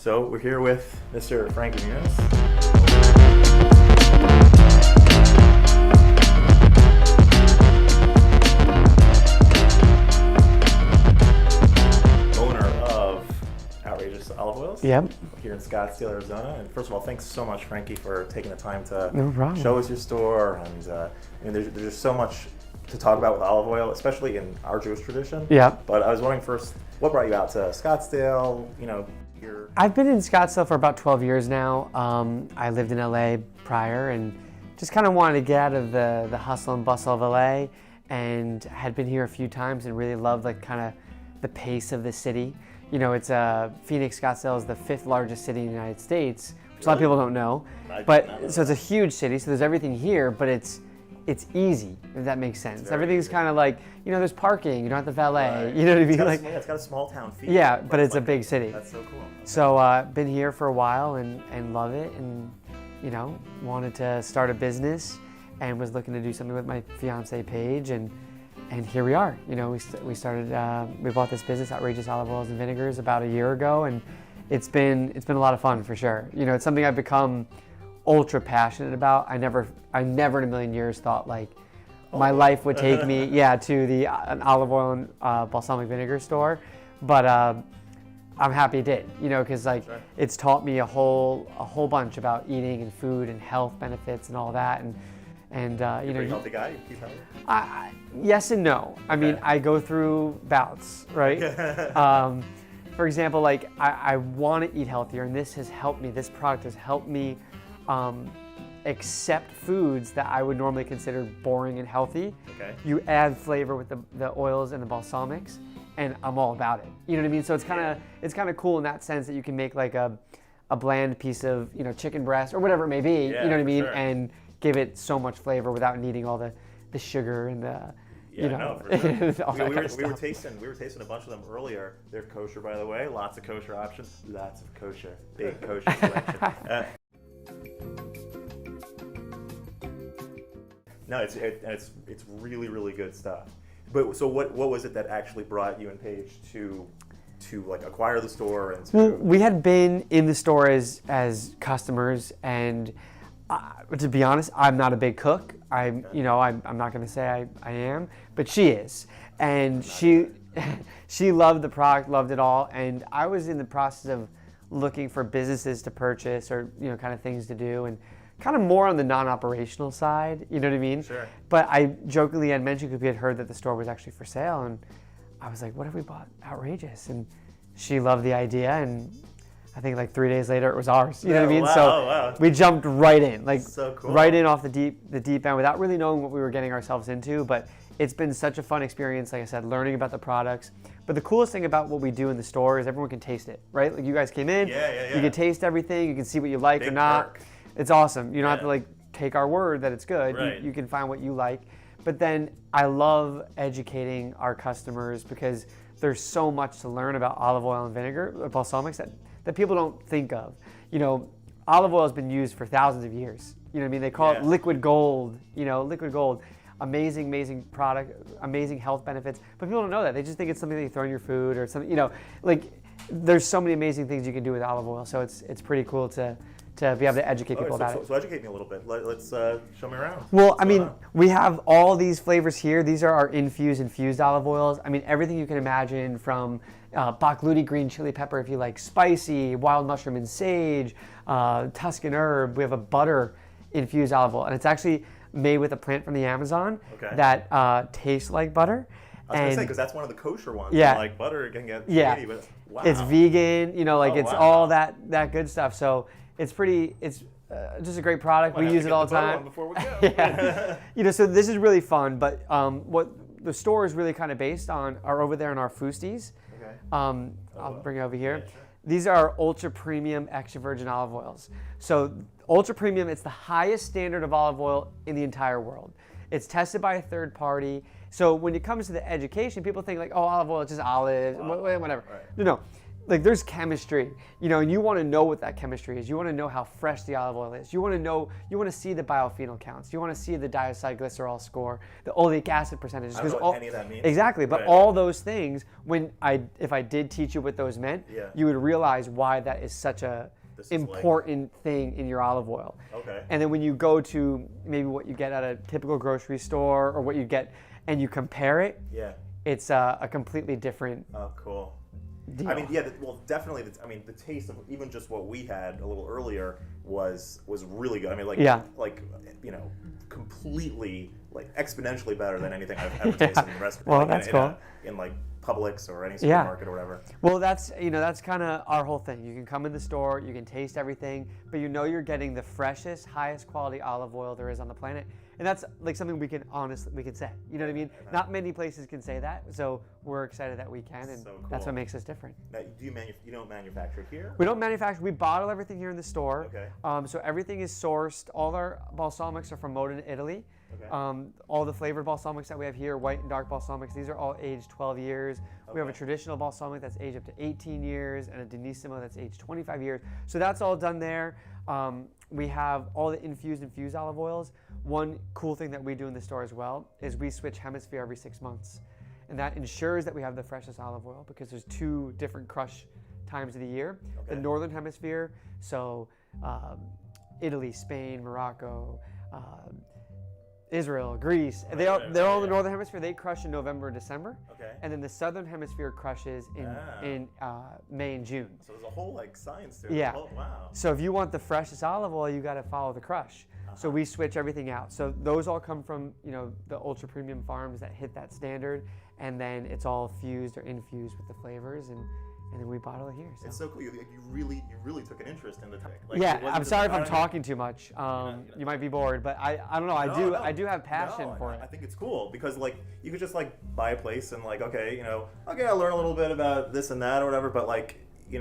So we're here with Mr. Frankie Muniz. Owner of Outrageous Olive Oils. Yep. Here in Scottsdale, Arizona. And first of all, thanks so much, Frankie, for taking the time to No problem. show us your store. And there's just so much to talk about with olive oil, especially in our Jewish tradition. Yeah. But I was wondering first, what brought you out to Scottsdale? I've been in Scottsdale for about 12 years now. I lived in LA prior and just kind of wanted to get out of the hustle and bustle of LA, and had been here a few times and really loved the pace of the city. You know, it's Phoenix, Scottsdale is the 5th largest city in the United States, which a lot of people don't know. So it's a huge city, so there's everything here, but it's easy, if that makes sense. Everything's kind of like, there's parking, you don't have to valet, Right. You know what I mean? It's got a small town feel. Yeah, but it's a big city. That's so cool. So been here for a while and love it, and wanted to start a business and was looking to do something with my fiance Paige, and here we are. We started we bought this business, Outrageous Olive Oils and Vinegars, about a year ago, and it's been a lot of fun for sure. It's something I've become ultra passionate about. I never in a million years thought my life would take me to an olive oil and balsamic vinegar store, but I'm happy it did, because Sure. it's taught me a whole bunch about eating and food and health benefits and all that, and You're a pretty healthy guy. You keep healthy? Yes and no. I mean, I go through bouts, right? For example, I want to eat healthier, and this product has helped me accept foods that I would normally consider boring and healthy. Okay. You add flavor with the oils and the balsamics, and I'm all about it. You know what I mean? So it's kind of cool in that sense that you can make a bland piece of chicken breast or whatever it may be. Yeah, you know what I mean? sure. And give it so much flavor without needing all the sugar and the For sure. all that we kind of were stuff. tasting a bunch of them earlier. They're kosher, by the way. Lots of kosher options. Lots of kosher. Big kosher selection. No, it's really, really good stuff. But so what was it that actually brought you and Paige to acquire the store and to? Well, we had been in the store as customers, and to be honest, I'm not a big cook. I'm not going to say I am, but she is, and she loved the product, loved it all, and I was in the process of looking for businesses to purchase or kind of things to do, and kind of more on the non-operational side, you know what I mean? Sure. But I jokingly had mentioned, because we had heard that the store was actually for sale, and I was like, what if we bought Outrageous? And she loved the idea, and I think 3 days later it was ours. You know what I mean? Wow, So wow. we jumped right in, So cool. right in off the deep end without really knowing what we were getting ourselves into. But it's been such a fun experience, like I said, learning about the products. But the coolest thing about what we do in the store is everyone can taste it, right? Like you guys came in, Yeah. you can taste everything, you can see what you like or Big not. perk. It's awesome. You don't have to take our word that it's good. Right. You can find what you like. But then I love educating our customers, because there's so much to learn about olive oil and vinegar, balsamics, that people don't think of. Olive oil has been used for thousands of years. You know what I mean? They call it liquid gold. Liquid gold. Amazing product, amazing health benefits. But people don't know that. They just think it's something that you throw in your food or something. There's so many amazing things you can do with olive oil. So it's pretty cool to be able to educate people about it. So educate me a little bit. Let's show me around. Well, I mean, we have all these flavors here. These are our infused olive oils. I mean, everything you can imagine, from Bakludi green chili pepper if you like spicy, wild mushroom and sage, Tuscan herb. We have a butter infused olive oil, and it's actually made with a plant from the Amazon that tastes like butter. I was going to say, because that's one of the kosher ones. Yeah. Like butter can get shady, but wow. It's vegan, it's wow. all that good stuff. So it's just a great product. Might we have use to it get all the the butter time. one before we go. Yeah. So this is really fun, but what the store is really kind of based on are over there in our Foosties. Okay. I'll bring it over here. Yeah, sure. These are ultra premium extra virgin olive oils. So ultra premium, it's the highest standard of olive oil in the entire world. It's tested by a third party. So when it comes to the education, people think oh, olive oil is just olives, whatever. Right. No. like there's chemistry, and you want to know what that chemistry is. You want to know how fresh the olive oil is. You want to see the biophenol counts. You want to see the diacylglycerol score, the oleic acid percentages. I don't know what any of that means. Exactly, but Right. all those things, if I did teach you what those meant, Yeah. you would realize why that is such a This is important thing in your olive oil. Okay. And then when you go to maybe what you get at a typical grocery store or what you get, and you compare it, Yeah. it's a completely different Oh, cool. deal. I mean, yeah. Well, definitely. The taste of even just what we had a little earlier was really good. I mean, like completely, like exponentially better than anything I've ever tasted in the restaurant. Well, like, that's in cool. In like Publix or any Yeah. supermarket or whatever. Well, that's kind of our whole thing. You can come in the store, you can taste everything, but you're getting the freshest, highest quality olive oil there is on the planet. And that's like something we can say. You know what I mean? Not many places can say that, so we're excited that we can, and So that's cool. what makes us different. Now, you don't manufacture it here? We don't manufacture. We bottle everything here in the store. Okay. So everything is sourced. All our balsamics are from Modena, Italy. Okay. All the flavored balsamics that we have here, white and dark balsamics, these are all aged 12 years. We have a traditional balsamic that's aged up to 18 years and a Denissimo that's aged 25 years. So that's all done there. We have all the infused olive oils. One cool thing that we do in the store as well is we switch hemisphere every 6 months. And that ensures that we have the freshest olive oil because there's 2 different crush times of the year. Okay. The northern hemisphere, so Italy, Spain, Morocco, Israel, Greece, they're all in the northern hemisphere. They crush in November and December. Okay. And then the southern hemisphere crushes in May and June. So there's a whole like science to it. Yeah. Oh, wow. So if you want the freshest olive oil, you got to follow the crush. So we switch everything out. So those all come from the ultra premium farms that hit that standard, and then it's all fused or infused with the flavors, and then we bottle it here. So. It's so cool. You really took an interest in the tech. Like, Yeah, it wasn't I'm just sorry like, if I'm I don't know. talking too much. You might be bored, but I don't know. No. I do have passion for it. I think it's cool because like you could just like buy a place and like okay I'll learn a little bit about this and that or whatever, but like you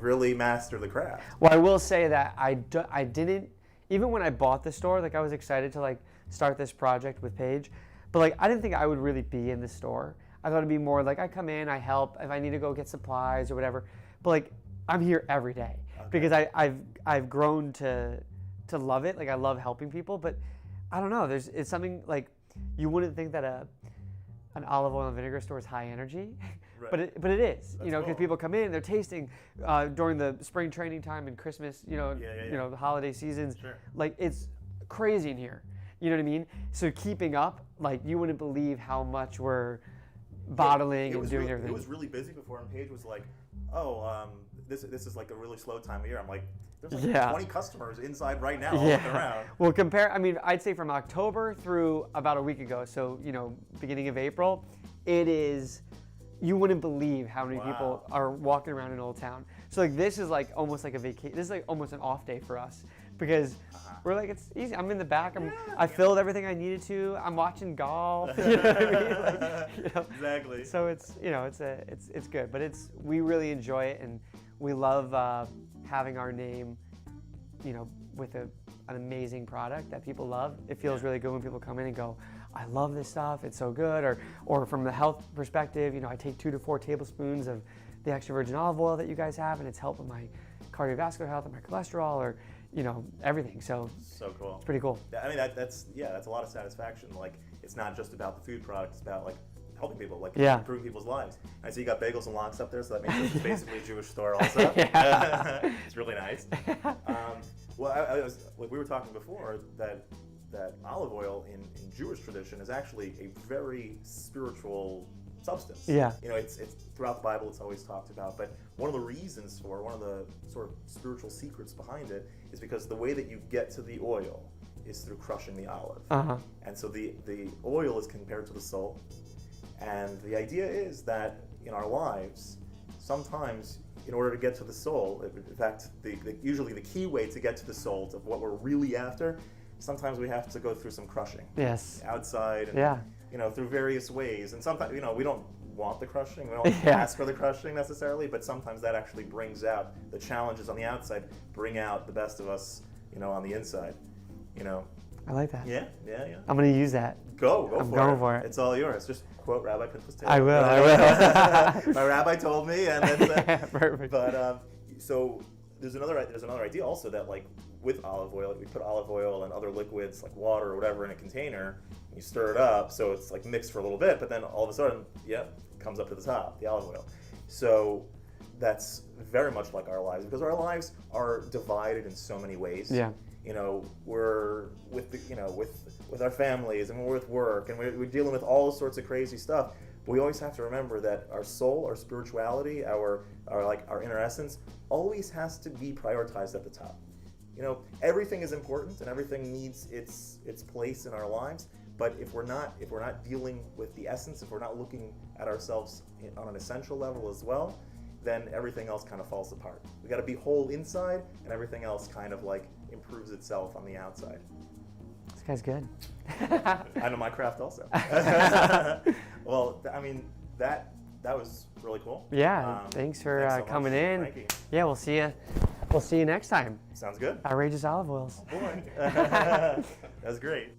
really master the craft. Well, I will say that I didn't, even when I bought the store, like I was excited to like start this project with Paige, but like I didn't think I would really be in the store. I thought it'd be more like I come in, I help if I need to go get supplies or whatever. But like I'm here every day because I've grown to love it. Like I love helping people, but I don't know. It's something like you wouldn't think that an olive oil and vinegar store is high energy, Right. but it is. That's Because cool. people come in, they're tasting during the spring training time and Christmas. The holiday seasons. Sure. Like it's crazy in here. You know what I mean? So keeping up, like you wouldn't believe how much we're bottling and doing everything. It was really busy before, and Paige was like, this is like a really slow time of year. I'm like, there's like 20 customers inside right now all looking around. Well, I'd say from October through about a week ago, so beginning of April, it is, you wouldn't believe how many people are walking around in Old Town. So like this is like almost like a vacation. This is like almost an off day for us because we're like, it's easy. I'm in the back. I filled everything I needed to. I'm watching golf. You know what I mean? Like, Exactly. So it's it's good, but we really enjoy it, and we love having our name, with an amazing product that people love. It feels really good when people come in and go, I love this stuff. It's so good. Or from the health perspective, I take 2 to 4 tablespoons of the extra virgin olive oil that you guys have, and it's helping my cardiovascular health and my cholesterol, or everything. So cool. it's pretty cool. I mean that's a lot of satisfaction. Like it's not just about the food product; it's about like helping people, like improving people's lives. I see you got bagels and lox up there, so that means it's basically a Jewish store also. It's really nice. We were talking before that olive oil in Jewish tradition is actually a very spiritual substance. Yeah. It's throughout the Bible, it's always talked about, but one of the sort of spiritual secrets behind it is because the way that you get to the oil is through crushing the olive. And so the oil is compared to the soul. And the idea is that in our lives, sometimes in order to get to the soul, in fact, usually the key way to get to the soul of what we're really after, sometimes we have to go through some crushing. Yes. Outside and through various ways. And sometimes we don't want the crushing, we don't ask for the crushing necessarily, but sometimes that actually brings out the challenges on the outside, bring out the best of us, on the inside. I like that. Yeah. I'm going to use that. Go I'm for going it. for it. It's all yours. Just quote Rabbi Pinchas Taylor. I will. My rabbi told me, and that's it. Perfect. But so there's another idea also that like with olive oil, we put olive oil and other liquids like water or whatever in a container. And you stir it up, so it's like mixed for a little bit, but then all of a sudden, it comes up to the top, the olive oil. So that's very much like our lives, because our lives are divided in so many ways. Yeah. We're with with our families, and we're with work, and we're dealing with all sorts of crazy stuff. But we always have to remember that our soul, our spirituality, our inner essence always has to be prioritized at the top. Everything is important and everything needs its place in our lives. But if we're not dealing with the essence, if we're not looking at ourselves on an essential level as well, then everything else kind of falls apart. We got to be whole inside, and everything else kind of like improves itself on the outside. This guy's good. I know my craft also. Well, I mean, that was really cool. Yeah, thanks for thanks so coming much, in. Frankie. Yeah, we'll see you. We'll see you next time. Sounds good. Outrageous olive oils. Boy. That was great.